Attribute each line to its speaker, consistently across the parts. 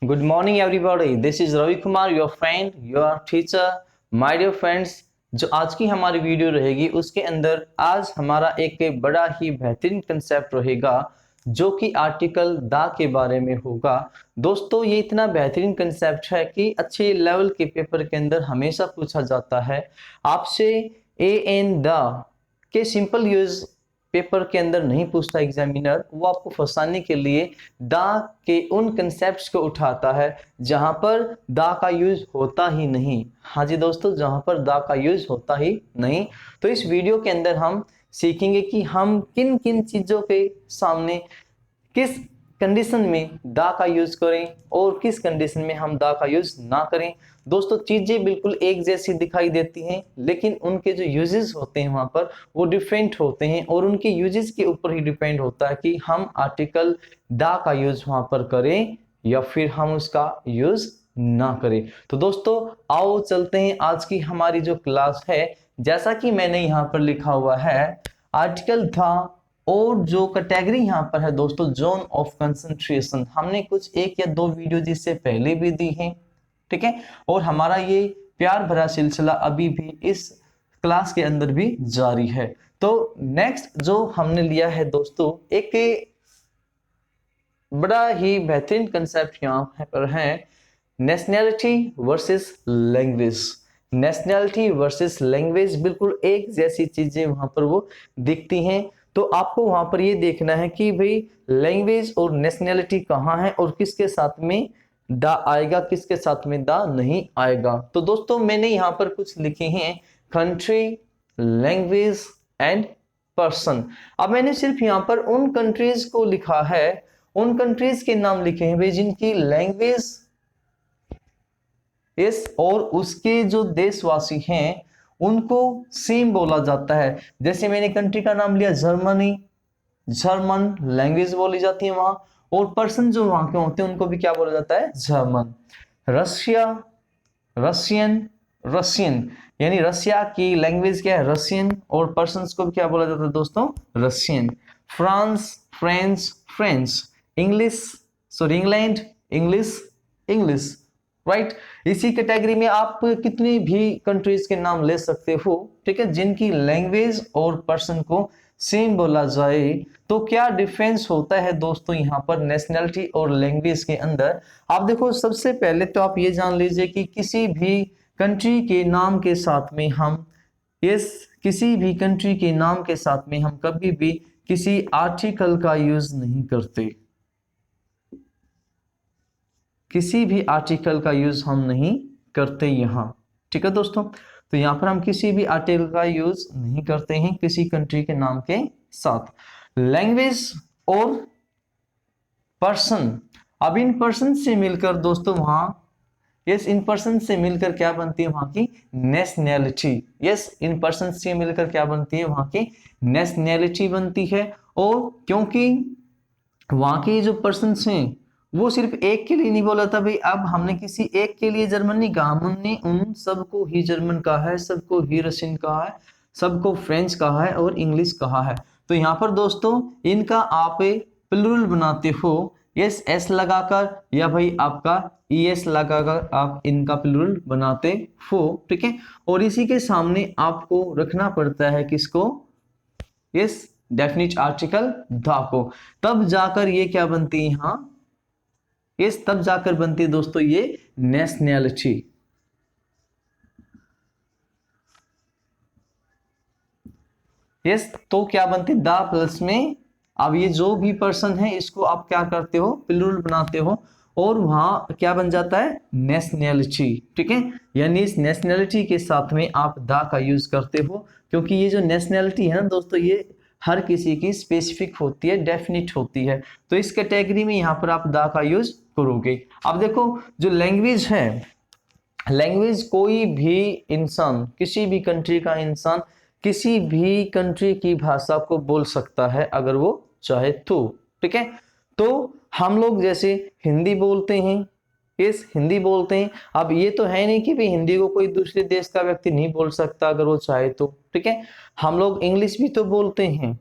Speaker 1: Good morning, everybody. This is Ravi Kumar, your friend, your teacher, my dear friends. जो आज की हमारी video रहेगी उसके अंदर आज हमारा एक बड़ा ही बेहतरीन कंसेप्ट रहेगा जो कि आर्टिकल द के बारे में होगा। दोस्तों, ये इतना बेहतरीन कंसेप्ट है कि अच्छे लेवल के पेपर के अंदर हमेशा पूछा जाता है आपसे। ए एन द के सिंपल यूज पेपर के अंदर नहीं पूछता एग्जामिनर, वो आपको फंसाने के लिए दा के उन कंसेप्ट्स को उठाता है जहां पर दा का यूज होता ही नहीं। हाँ जी दोस्तों, जहां पर दा का यूज होता ही नहीं। तो इस वीडियो के अंदर हम सीखेंगे कि हम किन किन चीजों के सामने किस कंडीशन में दा का यूज करें और किस कंडीशन में हम दा का यूज ना करें। दोस्तों, चीजें बिल्कुल एक जैसी दिखाई देती हैं लेकिन उनके जो यूजेस होते हैं वहां पर वो डिफरेंट होते हैं और उनके यूजेस के ऊपर ही डिपेंड होता है कि हम आर्टिकल दा का यूज वहां पर करें या फिर हम उसका यूज ना करें। तो दोस्तों, आओ चलते हैं आज की हमारी जो क्लास है। जैसा कि मैंने यहाँ पर लिखा हुआ है आर्टिकल था और जो कैटेगरी यहाँ पर है दोस्तों जोन ऑफ कंसंट्रेशन, हमने कुछ एक या दो वीडियो जिससे पहले भी दी हैं, ठीक है। और हमारा ये प्यार भरा सिलसिला अभी भी इस क्लास के अंदर भी जारी है। तो नेक्स्ट जो हमने लिया है दोस्तों, एक बड़ा ही बेहतरीन कंसेप्ट यहाँ पर है nationality versus language. Nationality versus language बिल्कुल एक जैसी चीजें वहां पर वो दिखती हैं। तो आपको वहां पर ये देखना है कि भाई लैंग्वेज और नेशनैलिटी कहाँ है और किसके साथ में दा आएगा, किसके साथ में दा नहीं आएगा। तो दोस्तों, मैंने यहाँ पर कुछ लिखे हैं कंट्री, लैंग्वेज एंड पर्सन। अब मैंने सिर्फ यहाँ पर उन कंट्रीज को लिखा है, उन कंट्रीज के नाम लिखे हैं भाई जिनकी लैंग्वेज इस और उसके जो देशवासी हैं उनको सेम बोला जाता है। जैसे मैंने कंट्री का नाम लिया जर्मनी, जर्मन लैंग्वेज बोली जाती है वहां, और पर्सन जो वहां के होते हैं उनको भी क्या बोला जाता है, जर्मन। रशिया, रशियन, रशियन, यानी रशिया की लैंग्वेज क्या है, रशियन, और पर्सन्स को भी क्या बोला जाता है दोस्तों, Russian. France, French, French. English, sorry England, English, English, right. इसी कैटेगरी में आप कितनी भी कंट्रीज के नाम ले सकते हो, ठीक है, जिनकी लैंग्वेज और पर्सन को सेम बोला जाए। तो क्या डिफरेंस होता है दोस्तों यहाँ पर नेशनैलिटी और लैंग्वेज के अंदर। आप देखो, सबसे पहले तो आप ये जान लीजिए कि किसी भी कंट्री के नाम के साथ में हम किसी भी कंट्री के नाम के साथ में हम कभी भी किसी आर्टिकल का यूज नहीं करते, किसी भी आर्टिकल का यूज हम नहीं करते यहाँ, ठीक है दोस्तों। तो यहाँ पर हम किसी भी आर्टिकल का यूज नहीं करते हैं किसी कंट्री के नाम के साथ। लैंग्वेज और पर्सन, अब इन पर्सन से मिलकर दोस्तों वहां इन पर्सन से मिलकर क्या बनती है वहां की नेशनैलिटी। इन पर्सन से मिलकर क्या बनती है वहां की नेशनैलिटी बनती है। और क्योंकि वहां के जो पर्सन हैं वो सिर्फ एक के लिए नहीं बोला था भाई, अब हमने किसी एक के लिए जर्मन नहीं कहा, हमने उन सबको ही जर्मन कहा है, सबको ही रशियन कहा है, सबको फ्रेंच कहा है और इंग्लिश कहा है। तो यहाँ पर दोस्तों इनका आप प्लूरल बनाते हो एस लगाकर, या भाई आपका एस लगाकर आप इनका प्लूरल बनाते हो, ठीक है। और इसी के सामने आपको रखना पड़ता है किसको, डेफिनिट आर्टिकल द को, तब जाकर ये क्या बनती है यहाँ, तब जाकर बनती है दोस्तों ये नेशनैलिटी। तो क्या बनती है द प्लस में, अब ये जो भी पर्सन है इसको आप क्या करते हो, प्लूरल बनाते हो और वहां क्या बन जाता है, नेशनैलिटी, ठीक है। यानी इस नेशनैलिटी के साथ में आप द का यूज करते हो, क्योंकि ये जो नेशनैलिटी है ना दोस्तों ये हर किसी की स्पेसिफिक होती है, डेफिनिट होती है। तो इस कैटेगरी में यहाँ पर आप द का यूज करोगे। अब देखो, जो लैंग्वेज है, लैंग्वेज कोई भी इंसान, किसी भी कंट्री का इंसान किसी भी कंट्री की भाषा को बोल सकता है अगर वो चाहे तो, ठीक है। तो हम लोग जैसे हिंदी बोलते हैं, हिंदी बोलते हैं। अब ये तो है नहीं कि भी हिंदी को कोई दूसरे देश का व्यक्ति नहीं बोल सकता अगर वो चाहे तो, ठीक है। हम लोग इंग्लिश भी तो बोलते हैं,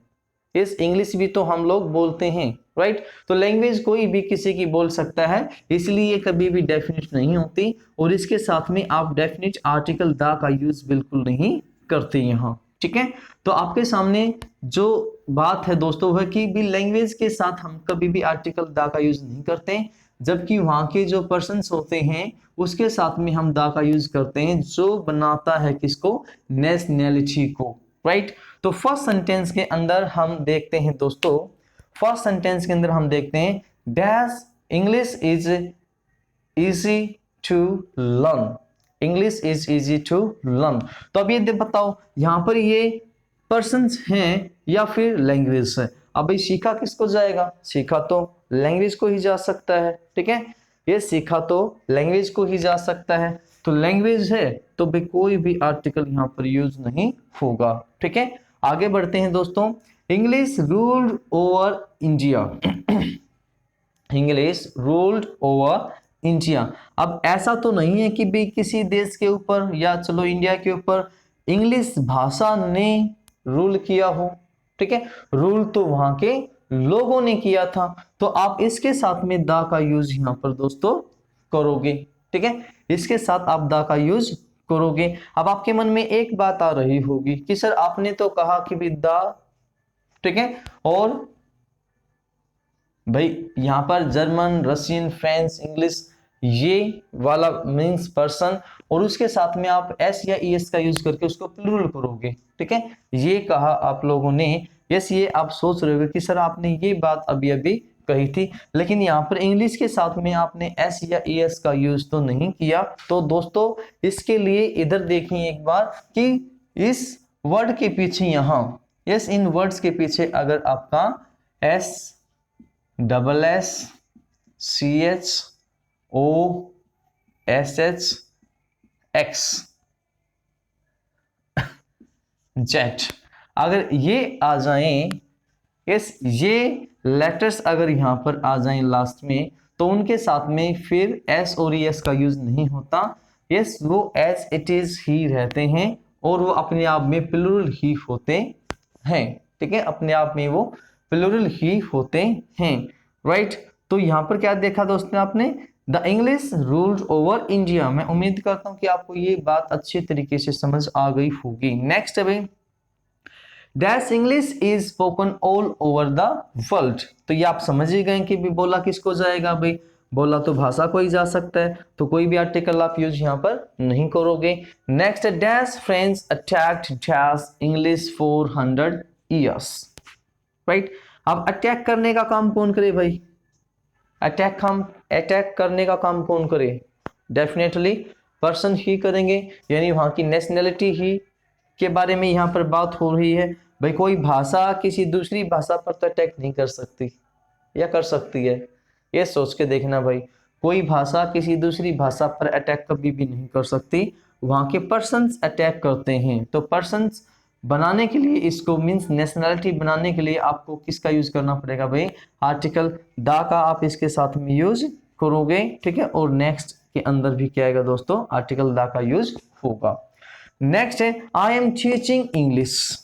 Speaker 1: इंग्लिश भी तो हम लोग बोलते हैं, राइट। तो लैंग्वेज कोई भी किसी की बोल सकता है, इसलिए कभी भी डेफिनेट नहीं होती, और इसके साथ में आप डेफिनेट आर्टिकल द का यूज बिल्कुल नहीं करते यहाँ, ठीक है। तो आपके सामने जो बात है दोस्तों है कि भी लैंग्वेज के साथ हम कभी भी आर्टिकल द का यूज नहीं करते, जबकि वहां के जो पर्सन्स होते हैं उसके साथ में हम द का यूज करते हैं, जो बनाता है किसको, नेशनैलिटी को, राइट। तो फर्स्ट सेंटेंस के अंदर हम देखते हैं दोस्तों, फर्स्ट सेंटेंस के अंदर हम देखते हैं dash English is easy to learn, English is easy to learn. तो अब ये बताओ यहाँ पर ये पर्सन्स हैं या फिर लैंग्वेज है। अब ये सीखा किसको जाएगा, सीखा तो लैंग्वेज को ही जा सकता है, ठीक है, ये सीखा तो लैंग्वेज को ही जा सकता है। तो लैंग्वेज है तो भी कोई भी आर्टिकल यहाँ पर यूज नहीं होगा, ठीक है। आगे बढ़ते हैं दोस्तों, English ruled over India, English ruled over India. अब ऐसा तो नहीं है कि भी किसी देश के ऊपर या चलो इंडिया के ऊपर इंग्लिश भाषा ने रूल किया हो, ठीक है, रूल तो वहां के लोगों ने किया था। तो आप इसके साथ में दा का यूज यहां पर दोस्तों करोगे, ठीक है, इसके साथ आप दा का यूज करोगे। अब आपके मन में एक बात आ रही होगी कि सर आपने तो कहा कि भी दा, ठीक है, और भाई यहां पर जर्मन, रशियन, फ्रेंच, इंग्लिश ये वाला मीन्स पर्सन, और उसके साथ में आप एस या ईएस का यूज करके उसको प्लूरल करोगे, ठीक है, ये कहा आप लोगों ने। यस, ये आप सोच रहे हो कि सर आपने ये बात अभी अभी कही थी, लेकिन यहाँ पर इंग्लिश के साथ में आपने एस या ईएस का यूज तो नहीं किया। तो दोस्तों इसके लिए इधर देखिए एक बार कि इस वर्ड के पीछे यहाँ, यस, इन वर्ड्स के पीछे अगर आपका S double S C H O S H X Z अगर ये आ जाएं, यस, ये लेटर्स अगर यहां पर आ जाएं लास्ट में, तो उनके साथ में फिर एस और एस का यूज नहीं होता। यस, वो एज इट इज ही रहते हैं और वो अपने आप में प्लूरल ही होते हैं, ठीक है, अपने आप में वो प्लूरल ही होते हैं, राइट। तो यहां पर क्या देखा दोस्तों आपने, the English ruled over India. मैं उम्मीद करता हूं कि आपको ये बात अच्छी तरीके से समझ आ गई होगी। नेक्स्ट है भाई, dash English is spoken all over the world. तो ये आप समझ ही गए कि भी बोला किसको जाएगा भाई, बोला तो भाषा को ही जा सकता है, तो कोई भी आर्टिकल आप यूज यहाँ पर नहीं करोगे। Next, dash French attacked dash English 400 years, right. अब अटैक करने का काम कौन करे भाई, अटैक करने का काम कौन करे, डेफिनेटली पर्सन ही करेंगे, यानी वहां की नेशनैलिटी ही के बारे में यहाँ पर बात हो रही है। भाई कोई भाषा किसी दूसरी भाषा पर तो अटैक नहीं कर सकती, या कर सकती है, ये सोच के देखना भाई, कोई भाषा किसी दूसरी भाषा पर अटैक कभी भी नहीं कर सकती, वहां के पर्सन्स अटैक करते हैं। तो पर्सन्स बनाने के लिए, इसको मींस नेशनैलिटी बनाने के लिए आपको किसका यूज करना पड़ेगा भाई, आर्टिकल दा का आप इसके साथ में यूज करोगे, ठीक है। और नेक्स्ट के अंदर भी क्या आएगा दोस्तों, आर्टिकल दा का यूज होगा। नेक्स्ट है आई एम टीचिंग इंग्लिश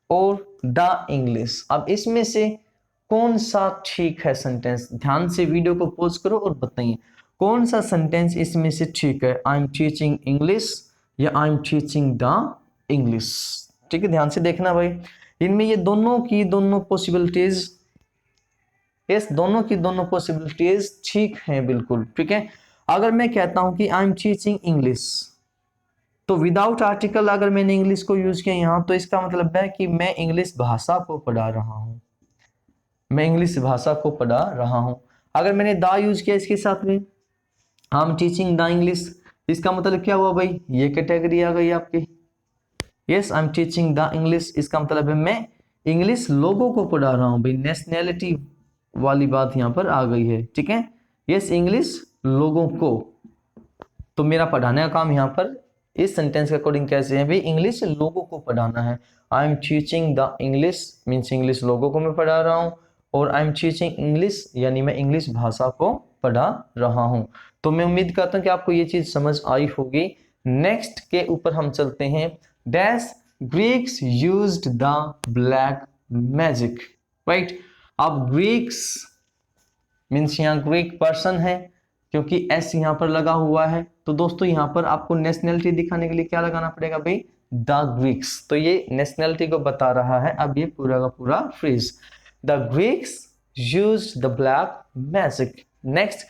Speaker 1: और द इंग्लिश। अब इसमें से कौन सा ठीक है सेंटेंस, ध्यान से वीडियो को पॉज करो और बताइए कौन सा सेंटेंस इसमें से ठीक है, आई एम टीचिंग इंग्लिश या I am teaching the English, ठीक है, ध्यान से देखना भाई। इनमें ये दोनों की दोनों पॉसिबिलिटीज, यस, दोनों की दोनों पॉसिबिलिटीज ठीक हैं बिल्कुल, ठीक है। अगर मैं कहता हूं कि आई एम टीचिंग इंग्लिश, तो विदाउट आर्टिकल अगर मैंने इंग्लिश को यूज किया यहाँ, तो इसका मतलब है कि मैं इंग्लिश भाषा को पढ़ा रहा हूं, मैं इंग्लिश भाषा को पढ़ा रहा हूं। अगर मैंने द यूज किया इसके साथ में, I am teaching the English, इसका मतलब क्या हुआ भाई, ये कैटेगरी आ गई आपकी, yes, I am teaching the English, इसका मतलब है मैं इंग्लिश लोगों को पढ़ा रहा हूं भाई, नेशनैलिटी वाली बात यहाँ पर आ गई है, ठीक है, यस, इंग्लिश लोगों को। तो मेरा पढ़ाने का काम यहाँ पर इस सेंटेंस के अकॉर्डिंग कैसे है भाई, इंग्लिश लोगों को पढ़ाना है। I am teaching the English means English लोगों को मैं पढ़ा रहा हूँ, और आई एम टीचिंग इंग्लिश यानी मैं इंग्लिश भाषा को पढ़ा रहा हूँ। तो मैं उम्मीद करता हूँ कि आपको ये चीज समझ आई होगी। नेक्स्ट के ऊपर हम चलते हैं, dash Greeks used the black magic, right. अब ग्रीक्स मीन्स यहाँ ग्रीक पर्सन है, क्योंकि एस यहाँ पर लगा हुआ है। तो दोस्तों यहाँ पर आपको नेशनैलिटी दिखाने के लिए क्या लगाना पड़ेगा भाई, द ग्रीक्स। तो ये नेशनैलिटी को बता रहा है अब ये पूरा का पूरा phrase. The Greeks used the black magic. Next,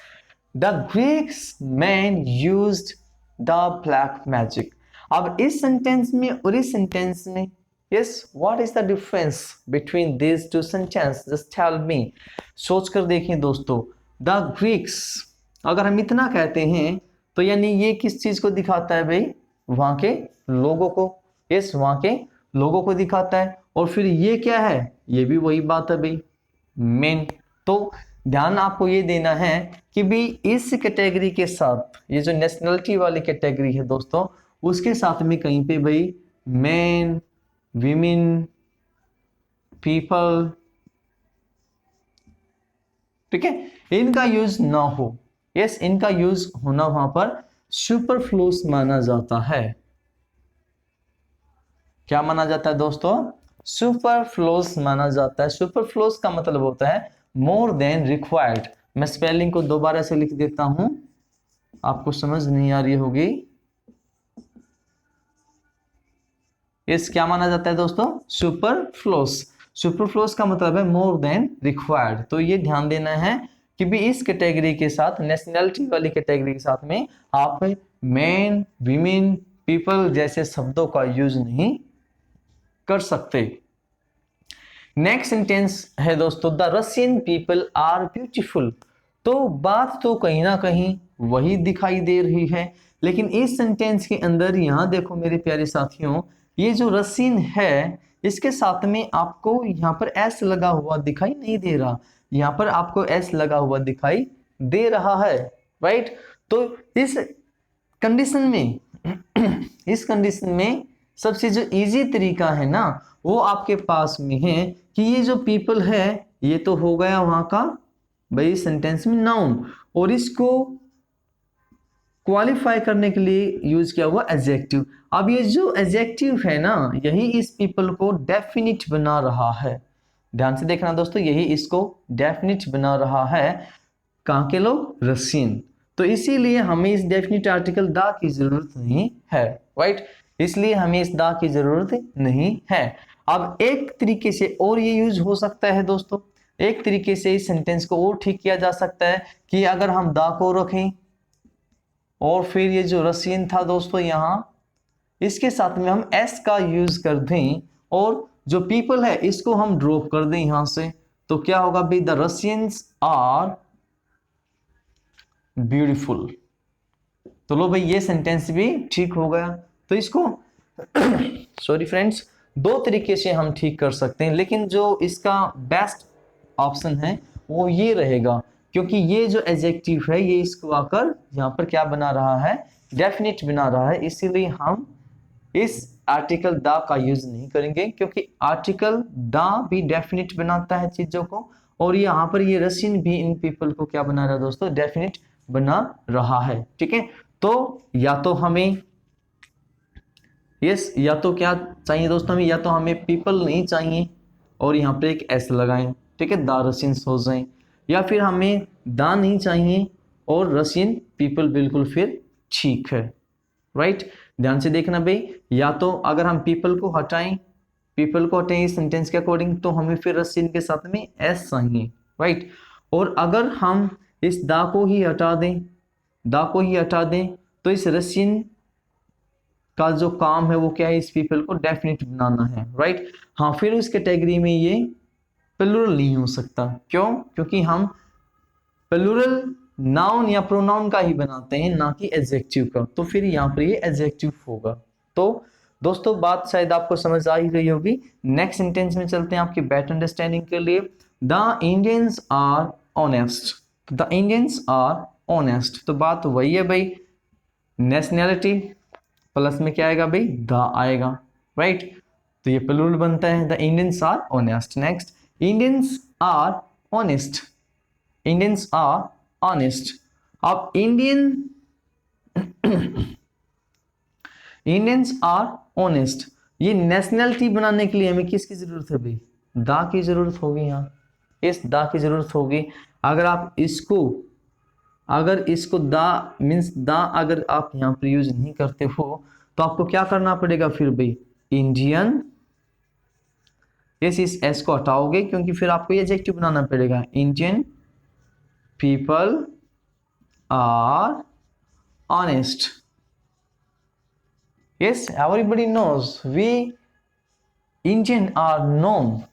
Speaker 1: the Greeks man used the black magic. अब इस सेंटेंस में और इस सेंटेंस में, yes, what is the difference between this two sentence, just tell me. सोच कर देखें दोस्तों, द ग्रीक्स अगर हम इतना कहते हैं तो यानी ये किस चीज को दिखाता है भाई, वहां के लोगों को। यस, वहां के लोगों को दिखाता है। और फिर ये क्या है, ये भी वही बात है भाई, मेन। तो ध्यान आपको ये देना है कि भी इस कैटेगरी के साथ, ये जो नेशनलिटी वाली कैटेगरी है दोस्तों, उसके साथ में कहीं पे भाई मैन, विमेन, पीपल, ठीक है, इनका यूज ना हो। यस, इनका यूज होना वहां पर सुपरफ्लूस माना जाता है। क्या माना जाता है दोस्तों, सुपरफ्लूस माना जाता है। सुपरफ्लूस का मतलब होता है मोर देन रिक्वायर्ड। मैं स्पेलिंग को दोबारा से लिख देता हूं, आपको समझ नहीं आ रही होगी। इस क्या माना जाता है दोस्तों, सुपरफ्लूस। सुपरफ्लूस का मतलब है मोर देन रिक्वायर्ड। तो ये ध्यान देना है कि भी इस कैटेगरी के साथ, नेशनैलिटी वाली कैटेगरी के साथ में आप मैन, विमेन, पीपल जैसे शब्दों का यूज नहीं कर सकते। नेक्स्ट सेंटेंस है दोस्तों, the Russian people are beautiful. तो बात तो कहीं ना कहीं वही दिखाई दे रही है, लेकिन इस सेंटेंस के अंदर यहां देखो मेरे प्यारे साथियों, ये जो रशियन है इसके साथ में आपको यहाँ पर एस लगा हुआ दिखाई नहीं दे रहा, यहाँ पर आपको एस लगा हुआ दिखाई दे रहा है, राइट। तो इस कंडीशन में इस कंडीशन में सबसे जो इजी तरीका है ना, वो आपके पास में है कि ये जो पीपल है ये तो हो गया वहां का भाई सेंटेंस में नाउन, और इसको क्वालिफाई करने के लिए यूज किया हुआ एडजेक्टिव। अब ये जो एडजेक्टिव है ना, यही इस पीपल को डेफिनिट बना रहा है। ध्यान से देखना दोस्तों, यही इसको डेफिनिट बना रहा है। कहां के लोग, रशियन। तो इसीलिए हमें इस डेफिनिट आर्टिकल द की जरूरत नहीं है, राइट। इसलिए हमें इस द की जरूरत नहीं है। अब एक तरीके से और ये यूज हो सकता है दोस्तों, एक तरीके से इस सेंटेंस को और ठीक किया जा सकता है कि अगर हम द को रखें और फिर ये जो रशियन था दोस्तों यहां, इसके साथ में हम एस का यूज कर दें और जो पीपल है इसको हम ड्रॉप कर दें यहां से, तो क्या होगा भाई, द रशियंस आर ब्यूटीफुल। तो लो भाई ये सेंटेंस भी ठीक हो गया। तो इसको सॉरी फ्रेंड्स, दो तरीके से हम ठीक कर सकते हैं, लेकिन जो इसका बेस्ट ऑप्शन है वो ये रहेगा, क्योंकि ये जो एडजेक्टिव है ये इसको आकर यहाँ पर क्या बना रहा है, डेफिनिट बना रहा है। इसीलिए हम इस आर्टिकल द का यूज नहीं करेंगे, क्योंकि आर्टिकल द भी डेफिनिट बनाता है चीजों को, और यहाँ पर ये रशियन भी इन पीपल को क्या बना रहा है दोस्तों, डेफिनिट बना रहा है, ठीक है। तो या तो हमें यस, या तो क्या चाहिए दोस्तों हमें, या तो हमें पीपल नहीं चाहिए और यहाँ पे एक एस लगाएं, ठीक है, द रशियंस हो जाए, या फिर हमें द नहीं चाहिए और रशियन पीपल बिल्कुल फिर ठीक है, राइट। ध्यान से देखना भाई, या तो अगर हम पीपल को हटाएं इस सेंटेंस के अकॉर्डिंग, तो हमें फिर रशियन के साथ में एस चाहिए, राइट। और अगर हम इस द को ही हटा दें, तो इस रशियन का जो काम है वो क्या है, इस पीपल को डेफिनेट बनाना है, राइट। हाँ, फिर उस कैटेगरी में ये प्लूरल नहीं हो सकता। क्यों? क्योंकि हम प्लूरल नाउन या प्रोनाउन का ही बनाते हैं, ना कि एडजेक्टिव का। तो फिर यहाँ पर ये एडजेक्टिव होगा। तो दोस्तों बात शायद आपको समझ आ ही गई होगी। नेक्स्ट सेंटेंस में चलते हैं आपकी बेटर अंडरस्टैंडिंग के लिए। The Indians are honest. The Indians are honest, तो बात वही है भाई, नेशनैलिटी प्लस में क्या आएगा भाई, द आएगा, राइट। तो ये प्लूरल बनता है, the Indians are honest. Next, Indians are honest. Indians are honest. अब इंडियंस आर ऑनेस्ट, ये नेशनैलिटी बनाने के लिए हमें किसकी जरूरत है भाई, द की जरूरत होगी यहाँ, इस दा की जरूरत होगी। अगर आप इसको दा मीन्स दा अगर आप यहाँ पर यूज नहीं करते हो तो आपको क्या करना पड़ेगा फिर भाई, इंडियन। इस एस को हटाओगे क्योंकि फिर आपको ये एडजेक्टिव बनाना पड़ेगा, Indian people are honest. Yes, everybody knows we Indian are known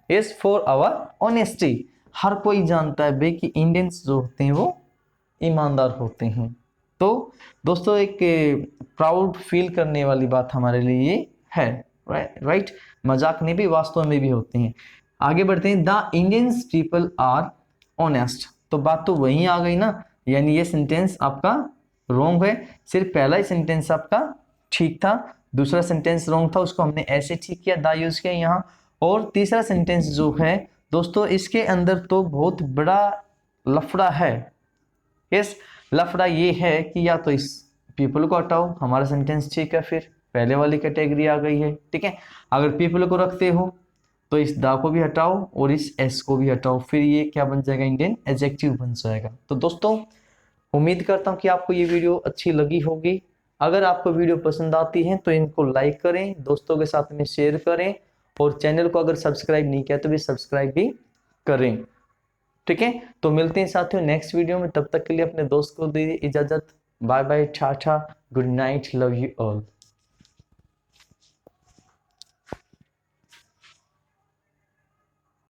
Speaker 1: is for our honesty. हर कोई जानता है भाई कि इंडियंस जो होते हैं वो ईमानदार होते हैं। तो दोस्तों एक प्राउड फील करने वाली बात हमारे लिए ये है, राइट। मजाक में भी वास्तव में भी होते हैं। आगे बढ़ते हैं, the Indians people are honest. तो बात तो वहीं आ गई ना, यानी ये सेंटेंस आपका रॉन्ग है। सिर्फ पहला ही सेंटेंस आपका ठीक था, दूसरा सेंटेंस रॉन्ग था, उसको हमने ऐसे ठीक किया, द यूज किया यहाँ। और तीसरा सेंटेंस जो है दोस्तों, इसके अंदर तो बहुत बड़ा लफड़ा है। यस, लफड़ा ये है कि या तो इस पीपल को हटाओ, हमारा सेंटेंस ठीक है, फिर पहले वाली कैटेगरी आ गई है, ठीक है। अगर पीपल को रखते हो तो इस दा को भी हटाओ और इस एस को भी हटाओ, फिर ये क्या बन जाएगा, इंडियन एडजेक्टिव बन जाएगा। तो दोस्तों उम्मीद करता हूँ कि आपको ये वीडियो अच्छी लगी होगी। अगर आपको वीडियो पसंद आती है तो इनको लाइक करें, दोस्तों के साथ में शेयर करें, और चैनल को अगर सब्सक्राइब नहीं किया तो भी सब्सक्राइब भी करें, ठीक है। तो मिलते हैं साथियों नेक्स्ट वीडियो में, तब तक के लिए अपने दोस्त को दीजिए इजाजत। Bye bye, tata, good night, love you all.